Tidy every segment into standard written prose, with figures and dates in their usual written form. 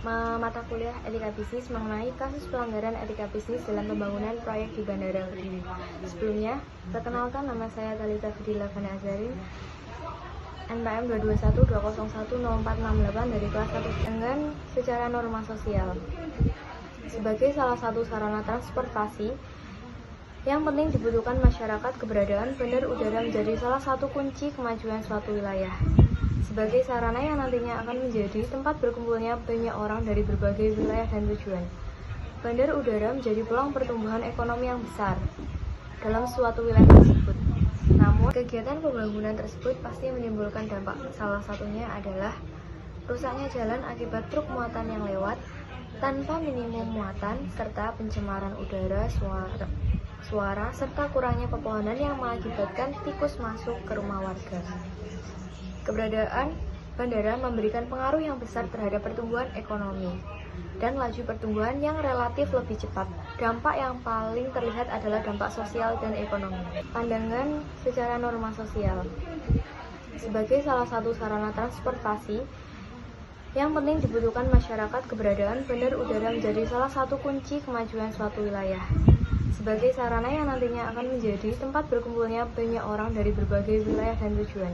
mata kuliah etika bisnis mengenai kasus pelanggaran etika bisnis dalam pembangunan proyek di Bandara Kediri. Sebelumnya, perkenalkan nama saya Thalita Fidila Fana Azari, NPM 22120104668 dari kelas 1 dengan secara norma sosial. Sebagai salah satu sarana transportasi yang penting dibutuhkan masyarakat, keberadaan bandar udara menjadi salah satu kunci kemajuan suatu wilayah. Sebagai sarana yang nantinya akan menjadi tempat berkumpulnya banyak orang dari berbagai wilayah dan tujuan. Bandar udara menjadi peluang pertumbuhan ekonomi yang besar dalam suatu wilayah tersebut. Namun, kegiatan pembangunan tersebut pasti menimbulkan dampak. Salah satunya adalah rusaknya jalan akibat truk muatan yang lewat tanpa minimum muatan, serta pencemaran udara, suara, serta kurangnya pepohonan yang mengakibatkan tikus masuk ke rumah warga. Keberadaan bandara memberikan pengaruh yang besar terhadap pertumbuhan ekonomi dan laju pertumbuhan yang relatif lebih cepat. Dampak yang paling terlihat adalah dampak sosial dan ekonomi. Pandangan secara norma sosial. Sebagai salah satu sarana transportasi yang penting dibutuhkan masyarakat, keberadaan bandar udara menjadi salah satu kunci kemajuan suatu wilayah. Sebagai sarana yang nantinya akan menjadi tempat berkumpulnya banyak orang dari berbagai wilayah dan tujuan.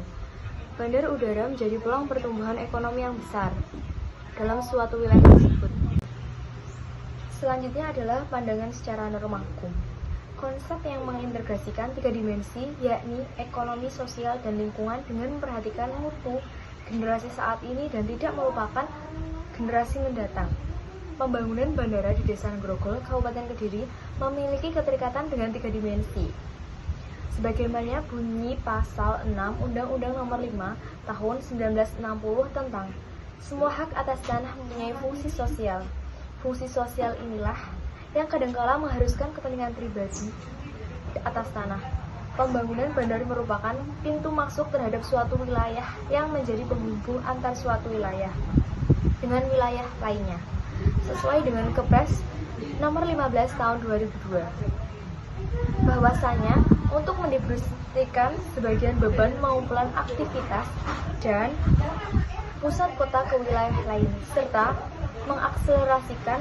Bandar udara menjadi peluang pertumbuhan ekonomi yang besar dalam suatu wilayah tersebut. Selanjutnya adalah pandangan secara norma hukum. Konsep yang mengintegrasikan 3 dimensi, yakni ekonomi, sosial, dan lingkungan dengan memperhatikan mutu generasi saat ini dan tidak melupakan generasi mendatang. Pembangunan bandara di Desa Grogol, Kabupaten Kediri memiliki keterikatan dengan 3 dimensi. Sebagaimana bunyi pasal 6 Undang-Undang Nomor 5 Tahun 1960 tentang semua hak atas tanah mempunyai fungsi sosial. Fungsi sosial inilah yang kadangkala mengharuskan kepentingan pribadi atas tanah. Pembangunan bandara merupakan pintu masuk terhadap suatu wilayah yang menjadi penghubung antar suatu wilayah dengan wilayah lainnya, sesuai dengan Kepres Nomor 15 Tahun 2002. Bahwasanya untuk mendistribusikan sebagian beban pengumpulan aktivitas dan pusat kota ke wilayah lain, serta mengakselerasikan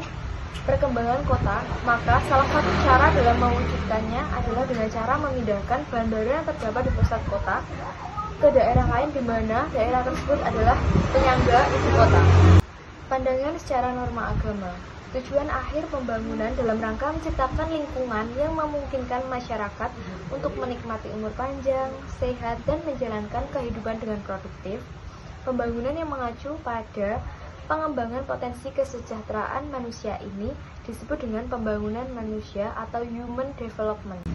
perkembangan kota, maka salah satu cara dalam mewujudkannya adalah dengan cara memindahkan bandara yang terdapat di pusat kota ke daerah lain di mana daerah tersebut adalah penyangga ibu kota. Pandangan secara norma agama. Tujuan akhir pembangunan dalam rangka menciptakan lingkungan yang memungkinkan masyarakat untuk menikmati umur panjang, sehat, dan menjalankan kehidupan dengan produktif. Pembangunan yang mengacu pada pengembangan potensi kesejahteraan manusia ini disebut dengan pembangunan manusia atau human development.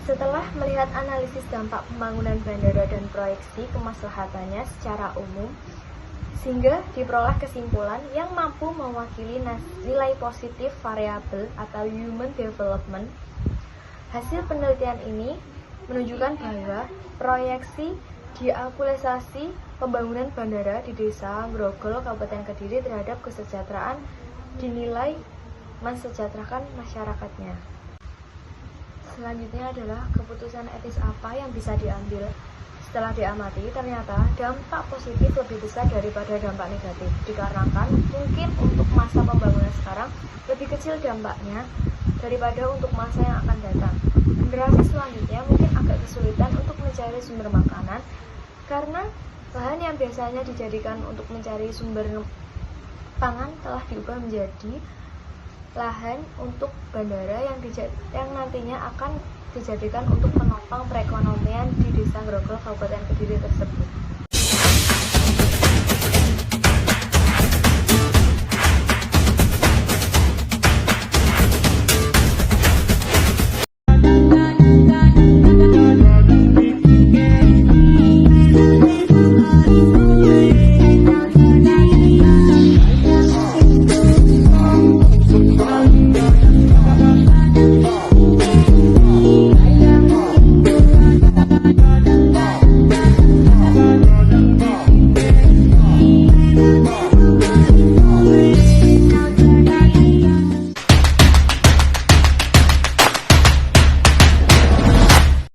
Setelah melihat analisis dampak pembangunan bandara dan proyeksi kemaslahatannya secara umum, sehingga diperoleh kesimpulan yang mampu mewakili nilai positif variabel atau human development. Hasil penelitian ini menunjukkan bahwa proyeksi diakulisasi pembangunan bandara di Desa Grogol, Kabupaten Kediri terhadap kesejahteraan dinilai mensejahterakan masyarakatnya. Selanjutnya adalah keputusan etis apa yang bisa diambil. Setelah diamati, ternyata dampak positif lebih besar daripada dampak negatif, dikarenakan mungkin untuk masa pembangunan sekarang lebih kecil dampaknya daripada untuk masa yang akan datang. Generasi selanjutnya mungkin agak kesulitan untuk mencari sumber makanan, karena lahan yang biasanya dijadikan untuk mencari sumber pangan telah diubah menjadi lahan untuk bandara yang nantinya akan dijadikan untuk menopang perekonomian di Desa Grogol, Kabupaten Kediri tersebut.